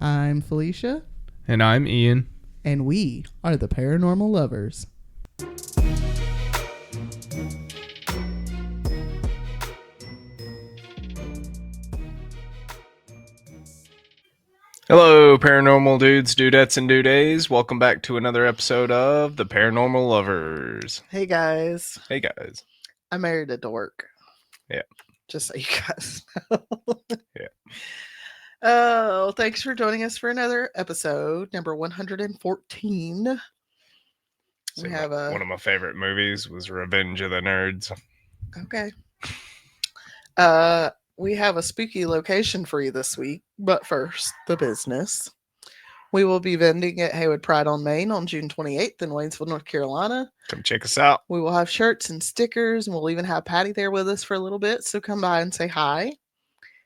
I'm Felicia. And I'm Ian. And we are the Paranormal Lovers. Hello, paranormal dudes, dudettes, and dudays. Welcome back to another episode of the Paranormal Lovers. Hey guys. Hey guys. I married a dork. Yeah. Just so you guys know. Yeah. Oh, thanks for joining us for another episode, number 114. So one of my favorite movies was Revenge of the Nerds. Okay. We have a spooky location for you this week, but first, the business. We will be vending at Haywood Pride on Main on June 28th in Waynesville, North Carolina. Come check us out. We will have shirts and stickers, and we'll even have Patty there with us for a little bit, so come by and say hi.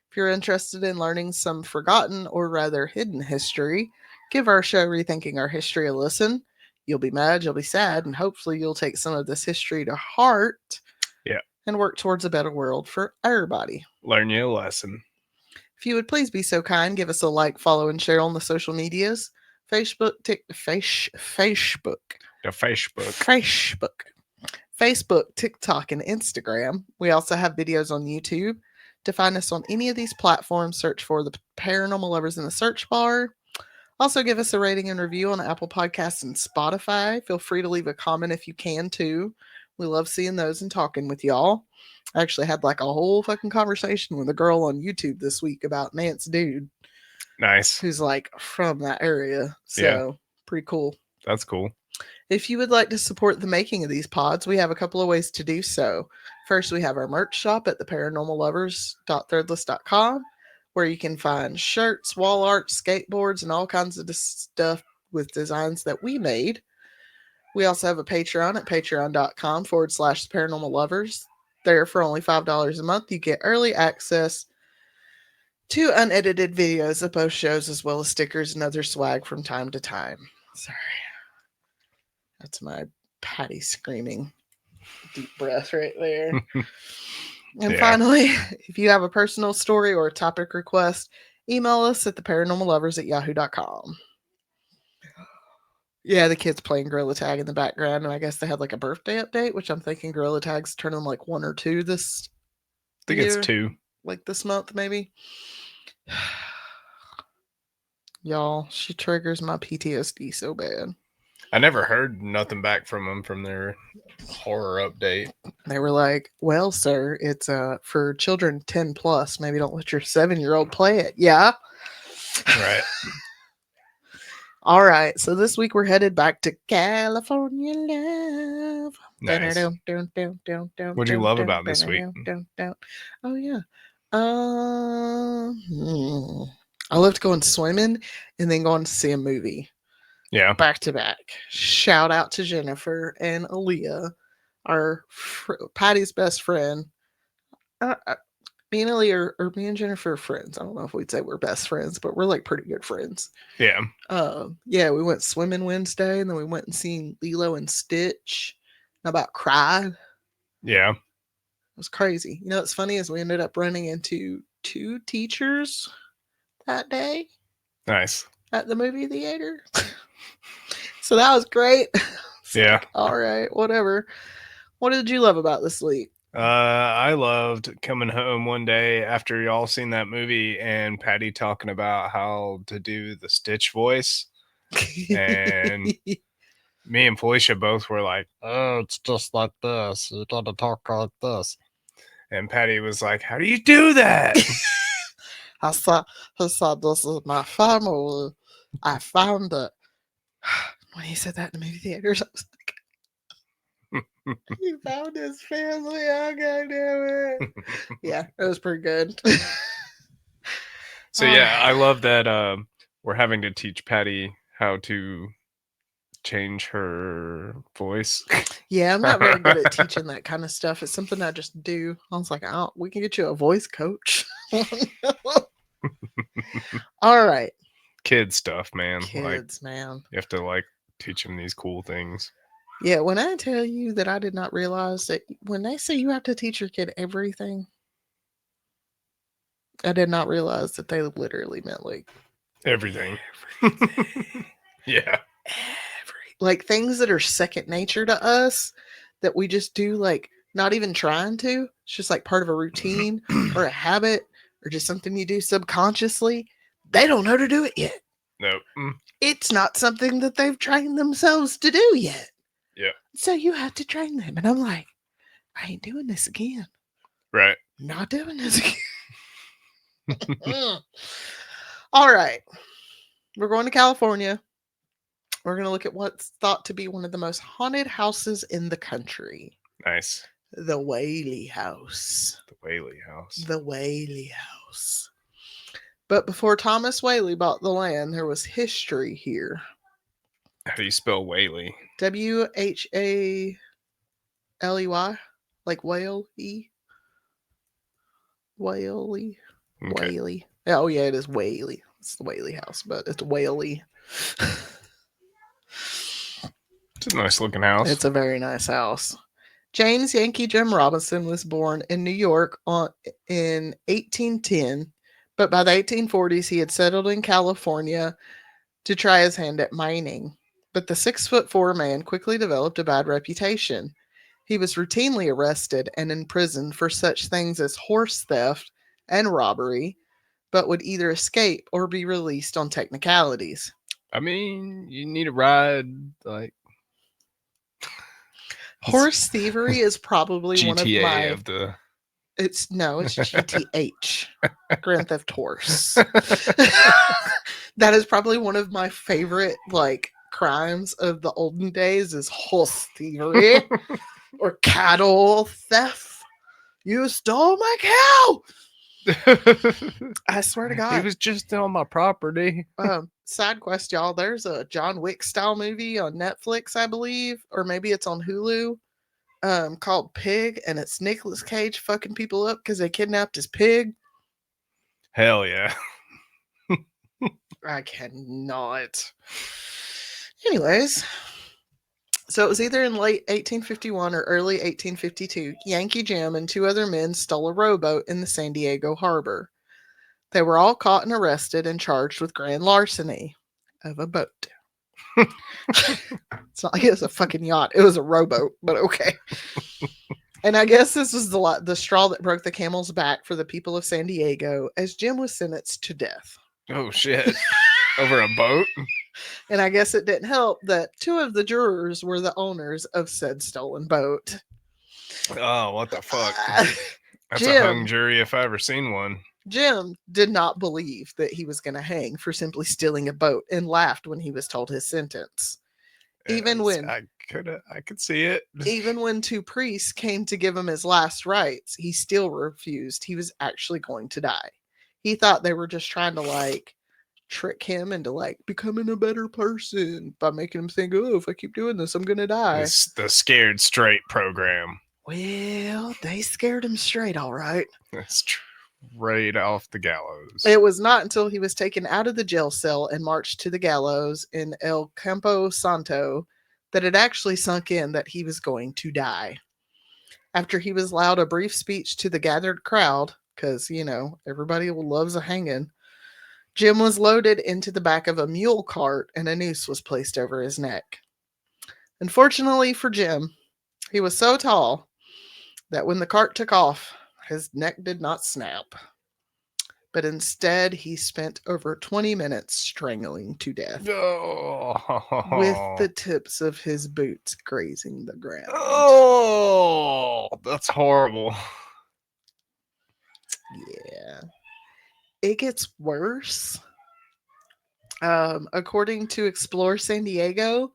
If you're interested in learning some forgotten or rather hidden history, give our show Rethinking Our History a listen. You'll be mad, you'll be sad, and hopefully you'll take some of this history to heart. Yeah. And work towards a better world for everybody. Learn you a lesson. If you would please be so kind, give us a like, follow, and share on the social medias. Facebook, TikTok, and Instagram. We also have videos on YouTube. To find us on any of these platforms, search for the Paranormal Lovers in the search bar. Also, give us a rating and review on Apple Podcasts and Spotify. Feel free to leave a comment if you can, too. We love seeing those and talking with y'all. I actually had like a whole fucking conversation with a girl on YouTube this week about Nance Dude. Nice. Who's like from that area. So, pretty cool. That's cool. If you would like to support the making of these pods, we have a couple of ways to do so. First, we have our merch shop at theparanormallovers.threadless.com, where you can find shirts, wall art, skateboards, and all kinds of stuff with designs that we made. We also have a Patreon at patreon.com/paranormallovers. There for only $5 a month, you get early access to unedited videos of both shows, as well as stickers and other swag from time to time. Sorry. That's my Patty screaming. Deep breath right there. And finally, if you have a personal story or a topic request, email us at theparanormallovers@yahoo.com. Yeah, the kids playing Gorilla Tag in the background, and I guess they had like a birthday update, which I'm thinking Gorilla Tag's turning like 1 or 2 this I think year, it's 2. Like this month, maybe. Y'all, she triggers my PTSD so bad. I never heard nothing back from them from their horror update. They were like, well, sir, it's for children 10 plus. Maybe don't let your 7-year-old play it. Yeah. Right. All right. So this week we're headed back to California love. Nice. What do you love about this week? Oh, yeah. I loved going swimming and then going to see a movie. Yeah. Back to back. Shout out to Jennifer and Aaliyah, our Patty's best friend. Me and Aaliyah or me and Jennifer are friends. I don't know if we'd say we're best friends, but we're like pretty good friends. Yeah. Yeah, we went swimming Wednesday, and then we went and seen Lilo and Stitch. I about cried. Yeah. It was crazy. You know what's funny is we ended up running into 2 teachers that day. Nice. At the movie theater. So that was great. Yeah. Like, all right, whatever. What did you love about this week? I loved coming home one day after y'all seen that movie and Patty talking about how to do the Stitch voice. And me and Felicia both were like, oh, it's just like this. You gotta talk like this. And Patty was like, how do you do that? I said, this is my family. I found it. When he said that in the movie theaters, I was like, he found his family. Oh, God damn it. Yeah, it was pretty good. So, yeah, I love that we're having to teach Patty how to change her voice. Yeah, I'm not very good at teaching that kind of stuff. It's something I just do. I was like, oh, we can get you a voice coach. All right. Kid stuff, man. Kids, man. You have to like teach them these cool things. Yeah, when I tell you that I did not realize that when they say you have to teach your kid everything, I did not realize that they literally meant like Everything. Everything. Yeah. Like things that are second nature to us that we just do, like not even trying to. It's just like part of a routine or a habit or just something you do subconsciously. They don't know to do it yet. Nope. It's not something that they've trained themselves to do yet. Yeah. So you have to train them. And I'm like, I ain't doing this again. Right. Not doing this again. All right. We're going to California. We're going to look at what's thought to be one of the most haunted houses in the country. Nice. The Whaley House. The Whaley house. The Whaley House. But before Thomas Whaley bought the land, there was history here. How do you spell Whaley? Whaley. Like whale E. Whaley. Okay. Whaley. Oh, yeah, it is Whaley. It's the Whaley House, but it's Whaley. It's a nice looking house. It's a very nice house. James Yankee Jim Robinson was born in New York in 1810, but by the 1840s he had settled in California to try his hand at mining. But the 6'4" man quickly developed a bad reputation. He was routinely arrested and imprisoned for such things as horse theft and robbery, but would either escape or be released on technicalities. I mean, you need a ride, like Horse thievery is probably GTA one of my. of the. It's GTH, Grand Theft Horse. That is probably one of my favorite like crimes of the olden days is horse thievery or cattle theft. You stole my cow. I swear to God. He was just on my property. Side quest, y'all. There's a John Wick style movie on Netflix, I believe, or maybe it's on Hulu, called Pig, and it's Nicolas Cage fucking people up because they kidnapped his pig. Hell yeah. I cannot. Anyways, so it was either in late 1851 or early 1852. Yankee Jim and two other men stole a rowboat in the San Diego harbor. They were all caught and arrested and charged with grand larceny of a boat. It's not like it was a fucking yacht. It was a rowboat, but okay. And I guess this was the straw that broke the camel's back for the people of San Diego, as Jim was sentenced to death. Oh, shit. Over a boat? And I guess it didn't help that two of the jurors were the owners of said stolen boat. Oh, what the fuck? That's Jim, a hung jury if I ever seen one. Jim did not believe that he was going to hang for simply stealing a boat and laughed when he was told his sentence. Even when I could see it. Even when two priests came to give him his last rites, he still refused. He was actually going to die. He thought they were just trying to like trick him into like becoming a better person by making him think, oh, if I keep doing this, I'm going to die. It's the Scared Straight program. Well, they scared him straight, all right. That's straight off the gallows. It was not until he was taken out of the jail cell and marched to the gallows in El Campo Santo that it actually sunk in that he was going to die. After he was allowed a brief speech to the gathered crowd, because, you know, everybody loves a hanging, Jim was loaded into the back of a mule cart and a noose was placed over his neck. Unfortunately for Jim, he was so tall that when the cart took off, his neck did not snap. But instead, he spent over 20 minutes strangling to death with the tips of his boots grazing the ground. Oh, that's horrible. Yeah. It gets worse. According to Explore San Diego,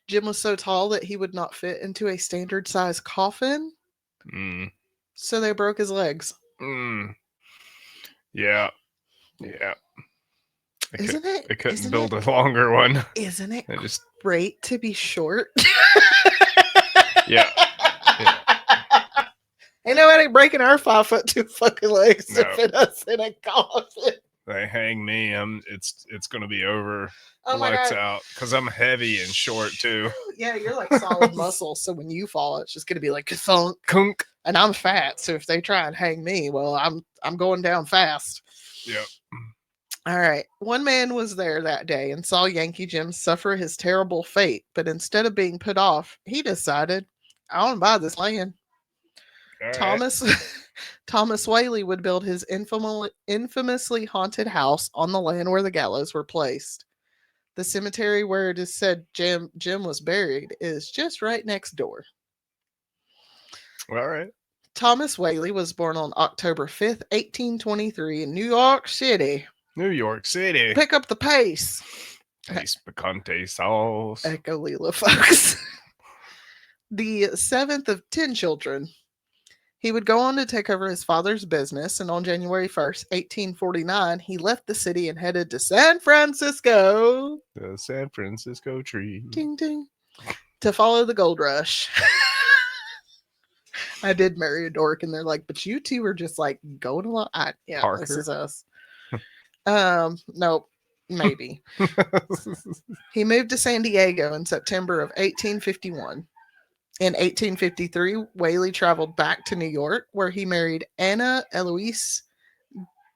Jim was so tall that he would not fit into a standard size coffin. So they broke his legs. Yeah. Yeah. They couldn't build a longer one. Isn't it great to be short? Yeah. Ain't nobody breaking our 5'2" fucking legs to fit us in a coffin. They hang me. It's gonna be over. Oh my lights God. out because I'm heavy and short too. Yeah, you're like solid muscle. So when you fall, it's just gonna be like thunk. Kunk. And I'm fat, so if they try and hang me, well, I'm going down fast. Yep. All right. One man was there that day and saw Yankee Jim suffer his terrible fate, but instead of being put off, he decided, I want to buy this land. All right. Thomas Thomas Whaley would build his infamously haunted house on the land where the gallows were placed. The cemetery where it is said Jim was buried is just right next door. All right. Thomas Whaley was born on October 5th, 1823 in New York City. New York City. Pick up the pace. Taste picante sauce. Echo Leela, folks. The seventh of 10 children. He would go on to take over his father's business, and on January 1st, 1849, he left the city and headed to San Francisco. The San Francisco tree. Ding, ding. To follow the gold rush. I did marry a dork, and they're like, but you two are just like going along. Yeah, Parker. This is us. Nope, maybe. He moved to San Diego in September of 1851. In 1853, Whaley traveled back to New York, where he married Anna Eloise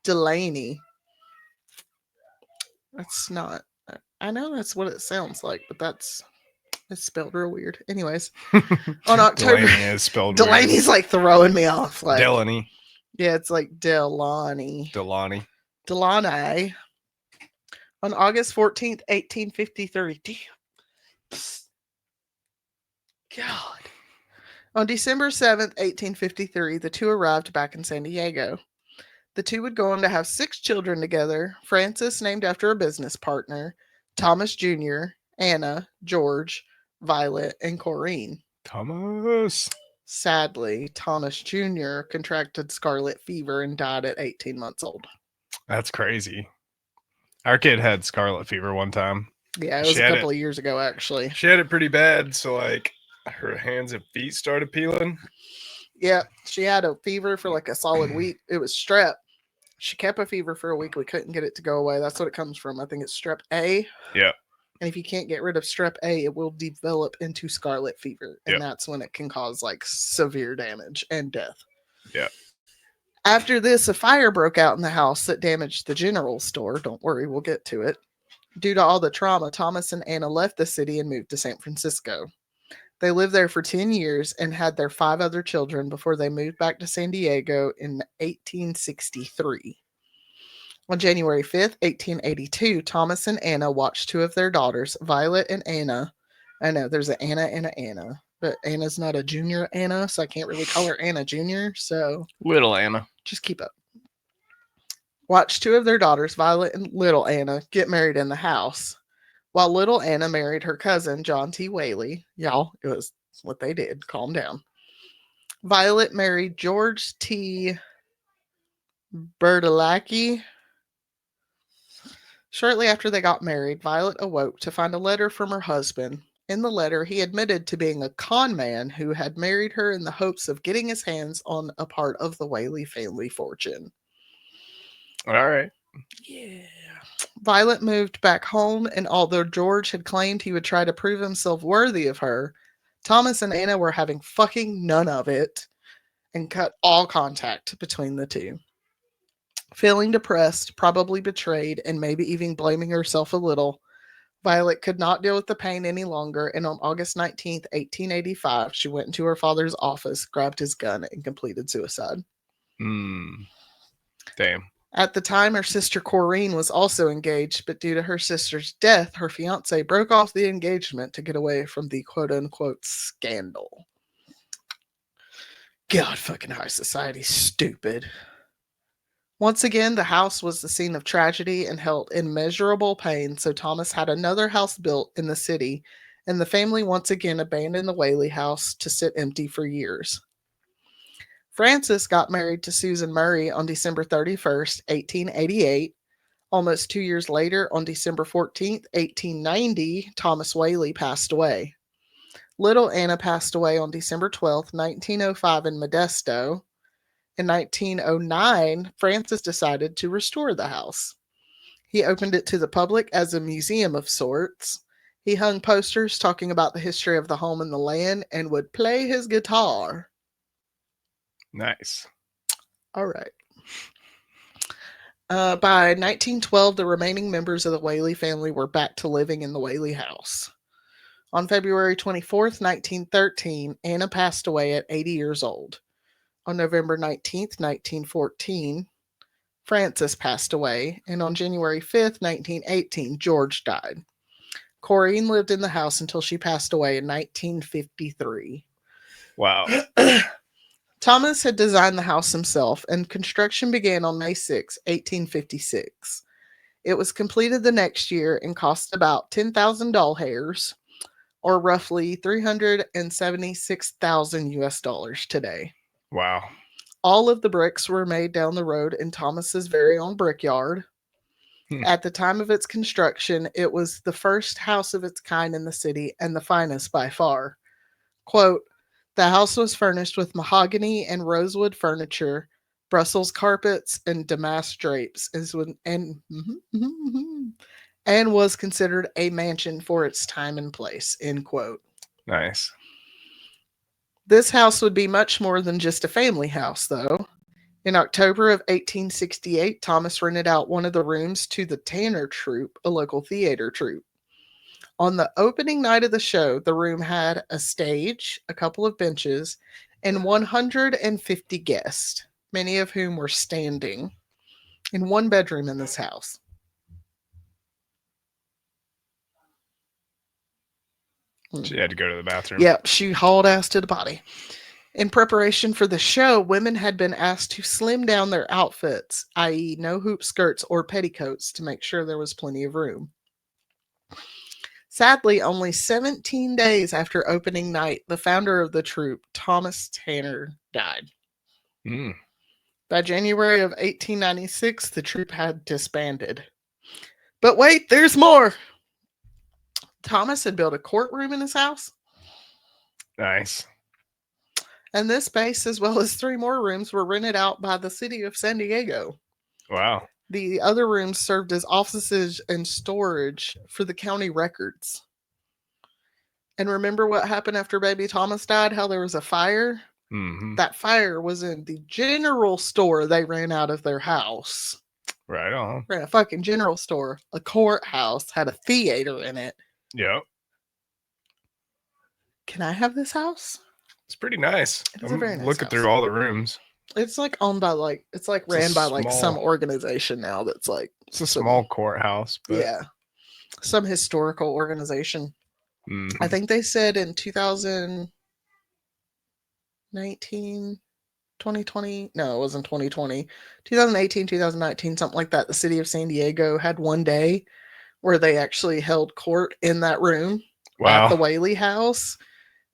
Delaney. That's not. I know that's what it sounds like, but it's spelled real weird. Anyways, on October, Delaney is spelled Delaney's like throwing me off. Like Delaney. Yeah, it's like Delaney. Delaney. Delaney. On August 14th, 1853. Damn. God. On December 7th, 1853, the two arrived back in San Diego. The two would go on to have 6 children together. Francis, named after a business partner, Thomas Jr., Anna, George, Violet, and Corinne. Thomas. Sadly, Thomas Jr. contracted scarlet fever and died at 18 months old. That's crazy. Our kid had scarlet fever one time. Yeah, it was a couple of years ago, actually. She had it pretty bad, so like her hands and feet started peeling. Yeah, she had a fever for like a solid week. It was strep. She kept a fever for a week. We couldn't get it to go away. That's what it comes from. I think it's strep A. Yeah. And if you can't get rid of strep A, it will develop into scarlet fever. And that's when it can cause like severe damage and death. Yeah. After this, a fire broke out in the house that damaged the general store. Don't worry, we'll get to it. Due to all the trauma, Thomas and Anna left the city and moved to San Francisco. They lived there for 10 years and had their 5 other children before they moved back to San Diego in 1863. On January 5th, 1882, Thomas and Anna watched 2 of their daughters, Violet and Anna. I know there's an Anna and an Anna, but Anna's not a junior Anna, so I can't really call her Anna Jr., so... Little Anna. Just keep up. Watch 2 of their daughters, Violet and little Anna, get married in the house. While little Anna married her cousin, John T. Whaley. Y'all, it was what they did. Calm down. Violet married George T. Bertolacchi. Shortly after they got married, Violet awoke to find a letter from her husband. In the letter, he admitted to being a con man who had married her in the hopes of getting his hands on a part of the Whaley family fortune. All right. Yeah. Violet moved back home, and although George had claimed he would try to prove himself worthy of her, Thomas and Anna were having fucking none of it and cut all contact between the two. Feeling depressed, probably betrayed, and maybe even blaming herself a little, Violet could not deal with the pain any longer, and on August 19th, 1885, she went into her father's office, grabbed his gun, and completed suicide. Damn. At the time, her sister Corinne was also engaged, but due to her sister's death, her fiancé broke off the engagement to get away from the quote-unquote scandal. God, fucking high society, stupid. Once again, the house was the scene of tragedy and held immeasurable pain, so Thomas had another house built in the city, and the family once again abandoned the Whaley house to sit empty for years. Francis got married to Susan Murray on December 31st, 1888. Almost 2 years later, on December 14th, 1890, Thomas Whaley passed away. Little Anna passed away on December 12th, 1905 in Modesto. In 1909, Francis decided to restore the house. He opened it to the public as a museum of sorts. He hung posters talking about the history of the home and the land and would play his guitar. Nice. All right. By 1912, the remaining members of the Whaley family were back to living in the Whaley house. On February 24th, 1913, Anna passed away at 80 years old. On November 19th, 1914, Frances passed away, and on January 5th, 1918, George died. Corinne lived in the house until she passed away in 1953. Wow. Thomas had designed the house himself, and construction began on May 6, 1856. It was completed the next year and cost about 10,000 doll hairs, or roughly 376,000 US dollars today. Wow. All of the bricks were made down the road in Thomas's very own brickyard. At the time of its construction, it was the first house of its kind in the city and the finest by far. Quote, the house was furnished with mahogany and rosewood furniture, Brussels carpets, and damask drapes, and was considered a mansion for its time and place, end quote. Nice. This house would be much more than just a family house, though. In October of 1868, Thomas rented out one of the rooms to the Tanner Troupe, a local theater troupe. On the opening night of the show, the room had a stage, a couple of benches, and 150 guests, many of whom were standing, in one bedroom in this house. She had to go to the bathroom. Yep, she hauled ass to the potty. In preparation for the show, women had been asked to slim down their outfits, i.e., no hoop skirts or petticoats, to make sure there was plenty of room. Sadly, only 17 days after opening night, the founder of the troupe, Thomas Tanner, died. By January of 1896, the troupe had disbanded. But wait, there's more! Thomas had built a courtroom in his house. Nice. And this space, as well as 3 more rooms, were rented out by the city of San Diego. Wow. The other rooms served as offices and storage for the county records. And remember what happened after baby Thomas died? How there was a fire? Mm-hmm. That fire was in the general store they ran out of their house. Right on. Ran a fucking general store. A courthouse had a theater in it. Yep. Can I have this house? It's pretty nice. It is a very nice looking house. through all the rooms. It's like owned by ran by like some organization now that's like it's a small courthouse, but yeah, some historical organization. I think they said in 2019, 2020, no, it wasn't 2020, 2018, 2019, something like that. The city of San Diego had one day where they actually held court in that room at the Whaley house.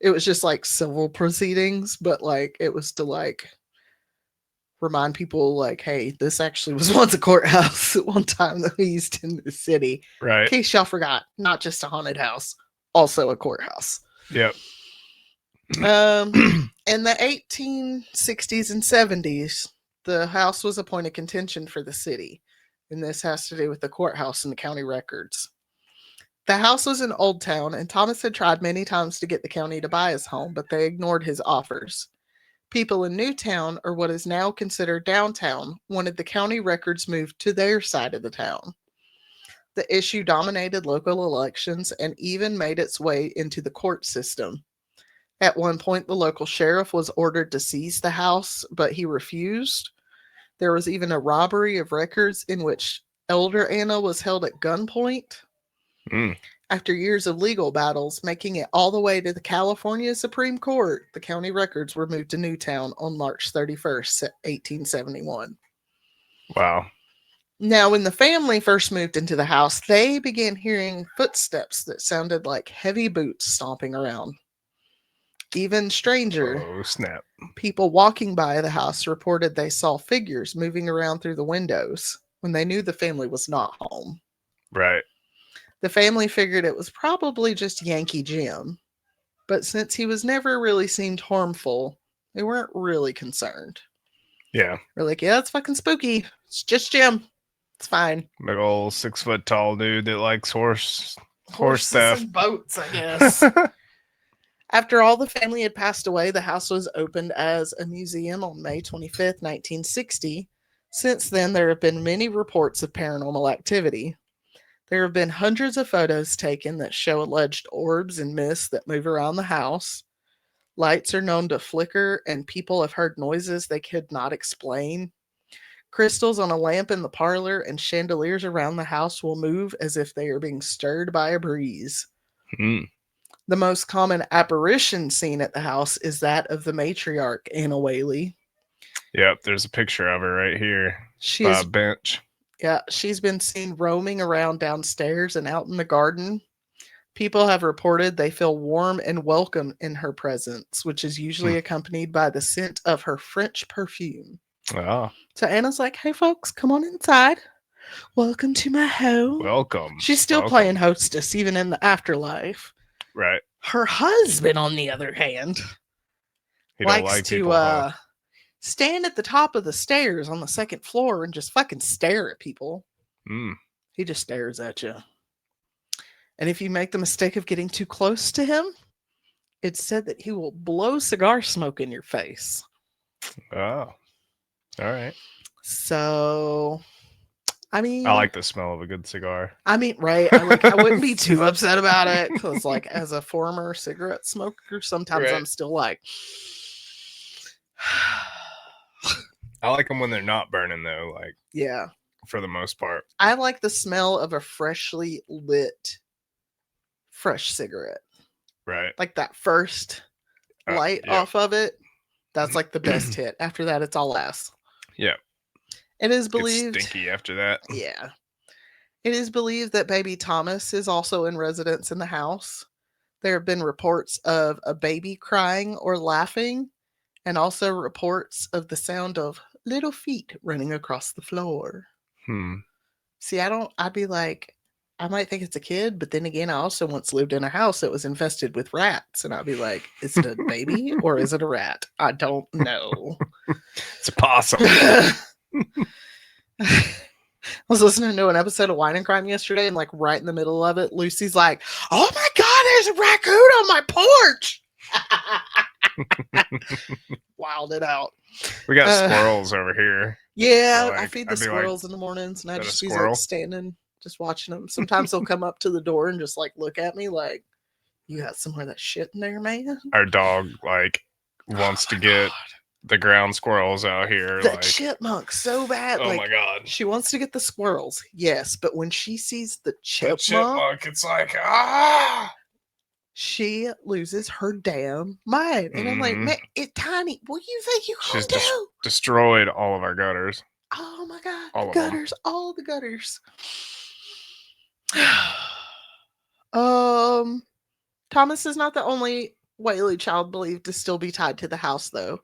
It was just like civil proceedings, but like it was to like remind people like, hey, this actually was once a courthouse at one time that we used in the city. Right. In case y'all forgot, not just a haunted house, also a courthouse. Yep. In the 1860s and 70s, the house was a point of contention for the city. And this has to do with the courthouse and the county records. The house was in Old Town, and Thomas had tried many times to get the county to buy his home, but they ignored his offers. People in Newtown, or what is now considered downtown, wanted the county records moved to their side of the town. The issue dominated local elections and even made its way into the court system. At one point, the local sheriff was ordered to seize the house, but he refused. There was even a robbery of records in which Elder Anna was held at gunpoint. After years of legal battles, making it all the way to the California Supreme Court, the county records were moved to Newtown on March 31st, 1871. Wow. Now, when the family first moved into the house, they began hearing footsteps that sounded like heavy boots stomping around. Even stranger people walking by the house reported they saw figures moving around through the windows when they knew the family was not home. Right. The family figured it was probably just Yankee Jim, but since he was never really seemed harmful, they weren't really concerned. Yeah. They're like, yeah, it's fucking spooky. It's just Jim. It's fine. Big old 6 foot tall dude that likes horse theft. And boats, I guess. After all the family had passed away, the house was opened as a museum on May 25th, 1960. Since then, there have been many reports of paranormal activity. There have been hundreds of photos taken that show alleged orbs and mists that move around the house. Lights are known to flicker, and people have heard noises they could not explain. Crystals on a lamp in the parlor and chandeliers around the house will move as if they are being stirred by a breeze. Hmm. The most common apparition seen at the house is that of the matriarch, Anna Whaley. Yep, there's a picture of her right here She by is, a bench. yeah, she's been seen roaming around downstairs and out in the garden. People have reported they feel warm and welcome in her presence, which is usually accompanied by the scent of her French perfume. Oh, So Anna's like, hey, folks, come on inside. Welcome to my home. welcome. She's still Welcome. playing hostess, even in the afterlife. Right. Her husband, on the other hand, He don't likes like to people, huh? stand at the top of the stairs on the second floor and just fucking stare at people. Mm. He just stares at you. And if you make the mistake of getting too close to him, it's said that he will blow cigar smoke in your face. Oh, all right. So, I mean, I like the smell of a good cigar. I mean, right? I wouldn't be too upset about it because, like, as a former cigarette smoker, sometimes Right. I'm still like, I like them when they're not burning, though, like, yeah. for the most part. I like the smell of a freshly lit, fresh cigarette. Right. Like that first light yeah. off of it. That's like the best hit. After that, it's all ass. Yeah. It is believed. It's stinky after that. Yeah. It is believed that baby Thomas is also in residence in the house. There have been reports of a baby crying or laughing, and also reports of the sound of little feet running across the floor. See, I'd be like, I might think it's a kid, but then again, I also once lived in a house that was infested with rats, and I'd be like, is it a baby or is it a rat? I don't know. It's a possum. I was listening to an episode of Wine and Crime yesterday, and like right in the middle of it, Lucy's like, oh my God, there's a raccoon on my porch. Wild it out. We got squirrels over here. Yeah, So, like, I feed the I'd be squirrels in the mornings, and I "Is that a just be squirrel?" like standing, just watching them. Sometimes they'll come up to the door and just like look at me like, you got some of that shit in there, man? Our dog, like, wants to get the ground squirrels out here. The like, chipmunks so bad. oh like, my God. she wants to get the squirrels, yes, but when she sees the The chipmunk, chipmunk, it's like, ah! she loses her damn mind. And I'm like, Mhm. man, it's tiny. What do you think you gonna She's do? destroyed all of our gutters. Oh my God, All the of 'em. gutters, all the gutters. Thomas is not the only Whaley child believed to still be tied to the house, though.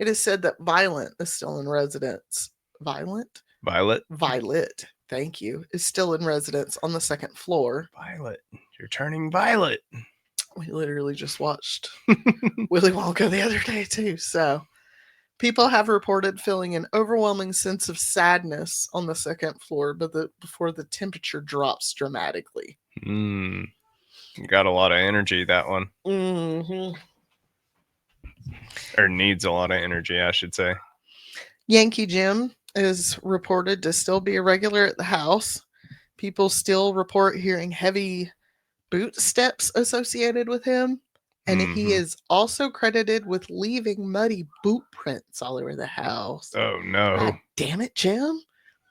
It is said that Violet is still in residence. Violet? Violet, thank you, is still in residence on the second floor. Violet. You're turning violet. We literally just watched Willy Wonka the other day, too. So, people have reported feeling an overwhelming sense of sadness on the second floor before the temperature drops dramatically. Got a lot of energy, that one. Mm-hmm. Or needs a lot of energy, I should say. Yankee Jim is reported to still be a regular at the house. People still report hearing heavy boot steps associated with him. And he is also credited with leaving muddy boot prints all over the house. Oh, no. God damn it, Jim.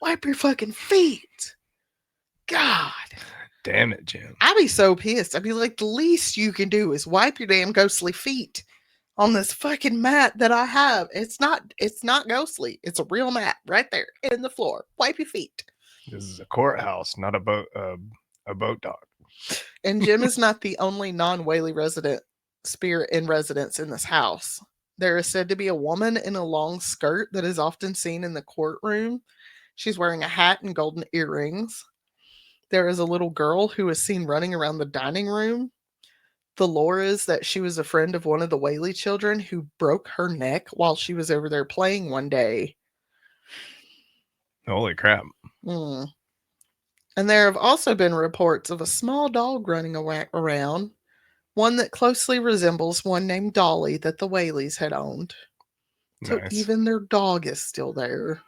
Wipe your fucking feet. God. Damn it, Jim. I'd be so pissed. I'd be like, the least you can do is wipe your damn ghostly feet on this fucking mat that I have. It's not ghostly. It's a real mat right there in the floor. Wipe your feet. This is a courthouse, not a boat dock. And Jim is not the only non-Whaley resident spirit in residence in this house. There is said to be a woman in a long skirt that is often seen in the courtroom. She's wearing a hat and golden earrings. There is a little girl who is seen running around the dining room. The lore is that she was a friend of one of the Whaley children who broke her neck while she was over there playing one day. Holy crap. And there have also been reports of a small dog running around, one that closely resembles one named Dolly that the Whaleys had owned. So Nice. even their dog is still there.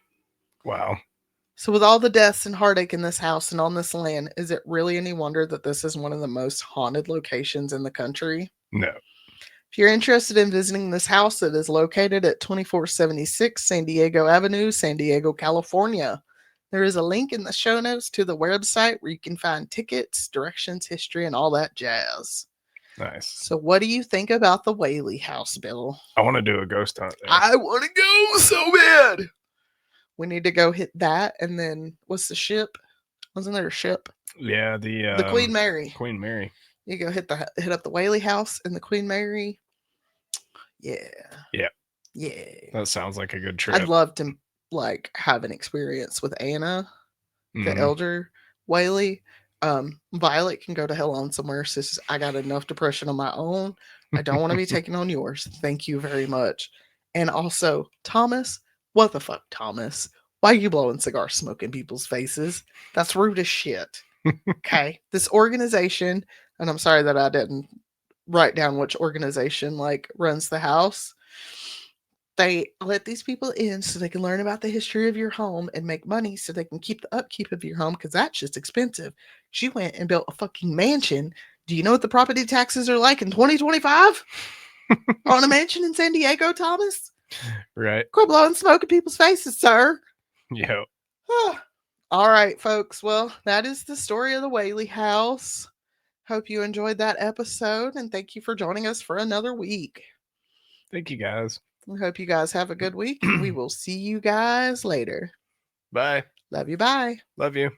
Wow. So, with all the deaths and heartache in this house and on this land, is it really any wonder that this is one of the most haunted locations in the country? No. If you're interested in visiting this house, it is located at 2476 San Diego Avenue, San Diego, California. There is a link in the show notes to the website where you can find tickets, directions, history, and all that jazz. Nice. So, what do you think about the Whaley house, Bill? I want to do a ghost hunt there. I want to go so bad. We need to go hit that, and then what's the ship? Wasn't there a ship? Yeah, The Queen Mary. Queen Mary. You go hit up the Whaley house and the Queen Mary. Yeah. Yeah. Yeah. That sounds like a good trip. I'd love to like have an experience with Anna, the Mhm. elder Whaley. Violet can go to hell on somewhere. Sis, I got enough depression on my own. I don't want to be taking on yours. Thank you very much. And also, Thomas, what the fuck, Thomas? Why are you blowing cigar smoke in people's faces? That's rude as shit. Okay. This organization, and I'm sorry that I didn't write down which organization like runs the house. They let these people in so they can learn about the history of your home and make money so they can keep the upkeep of your home because that's just expensive. She went and built a fucking mansion. Do you know what the property taxes are like in 2025 on a mansion in San Diego, Thomas? Right. Quit blowing smoke in people's faces, sir. Yeah. All right, folks. Well, that is the story of the Whaley house. Hope you enjoyed that episode and thank you for joining us for another week. Thank you, guys. We hope you guys have a good week and we will see you guys later. Bye. Love you. Bye. Love you.